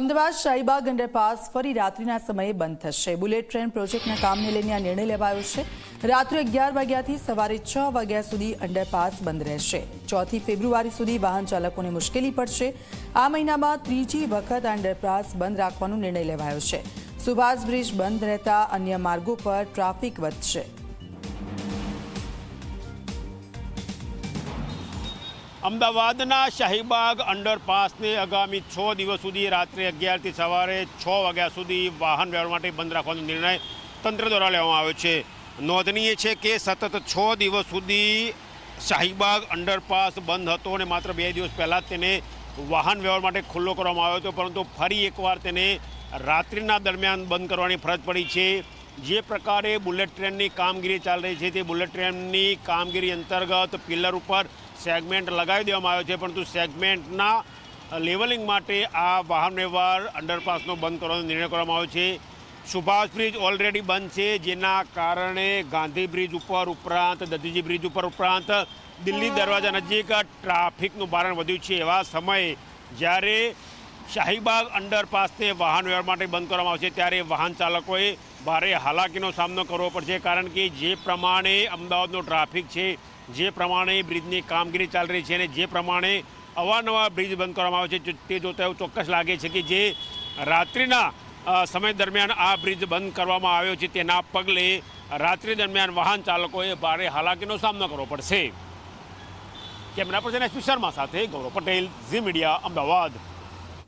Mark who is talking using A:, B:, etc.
A: Ahmedabad Shahibaug underpass ફરી રાત્રિના સમયે બંધ થશે। બુલેટ ટ્રેન પ્રોજેક્ટના કામને લઈને આ નિર્ણય લેવાયો છે। રાત્રે 11 વાગ્યાથી સવારે 6 વાગ્યા સુધી અંડરપાસ બંધ રહેશે। 4 ફેબ્રુઆરી સુધી વાહન ચાલકોને મુશ્કેલી પડશે। આ મહિનામાં ત્રીજી વખત અંડરપાસ બંધ રાખવાનો નિર્ણય લેવાયો છે। સુભાષ બ્રિજ બંધ રહેતા અન્ય માર્ગો પર ટ્રાફિક વધશે।
B: અમદાવાદના શાહીબાગ અંડરપાસને આગામી 6 દિવસ સુધી રાત્રે 11 થી સવારે 6 વાગ્યા સુધી વાહન વ્યવહાર માટે બંધ રાખવાનો નિર્ણય તંત્ર દ્વારા લેવામાં આવ્યો છે। નોંધનીય છે કે સતત 6 દિવસ સુધી શાહીબાગ અંડરપાસ બંધ હતો અને માત્ર 2 દિવસ પહેલાં તેને વાહન વ્યવહાર માટે ખુલ્લો કરવામાં આવ્યો હતો, પરંતુ ફરી એકવાર તેને રાત્રિના દરમિયાન બંધ કરવાની ફરજ પડી છે। જે પ્રકારે બુલેટ ટ્રેનની કામગીરી ચાલી રહી છે તે બુલેટ ટ્રેનની કામગીરી અંતર્ગત પિલર ઉપર સેગમેન્ટ લગાવી દેવામાં આવ્યો છે, પરંતુ સેગમેન્ટના લેવલિંગ માટે આ વાહન વ્યવહાર અંડરપાસનો બંધ કરવાનો નિર્ણય કરવામાં આવ્યો છે। સુભાષ બ્રિજ ઓલરેડી બંધ છે, જેના કારણે ગાંધી બ્રિજ ઉપરાંત દધીજી બ્રિજ ઉપરાંત દિલ્હી દરવાજા નજીક ટ્રાફિકનું ભારણ વધ્યું છે। એવા સમયે જ્યારે શાહીબાગ અંડરપાસને વાહન વ્યવહાર માટે બંધ કરવામાં આવશે ત્યારે વાહન ચાલકોએ ભારે હાલાકીનો સામનો કરવો પડશે, કારણ કે જે પ્રમાણે અમદાવાદનો ટ્રાફિક છે, જે પ્રમાણે બ્રિજની કામગીરી ચાલી રહી છે અને જે પ્રમાણે અવારનવાર બ્રિજ બંધ કરવામાં આવે છે તે જોતા એવું ચોક્કસ લાગે છે કે જે રાત્રિના સમય દરમિયાન આ બ્રિજ બંધ કરવામાં આવ્યો છે તેના પગલે રાત્રિ દરમિયાન વાહન ચાલકોએ ભારે હાલાકીનો સામનો કરવો પડશે। કેમેરા પર્સન એસપી શર્મા સાથે ગૌરવ પટેલ, ઝી મીડિયા, અમદાવાદ।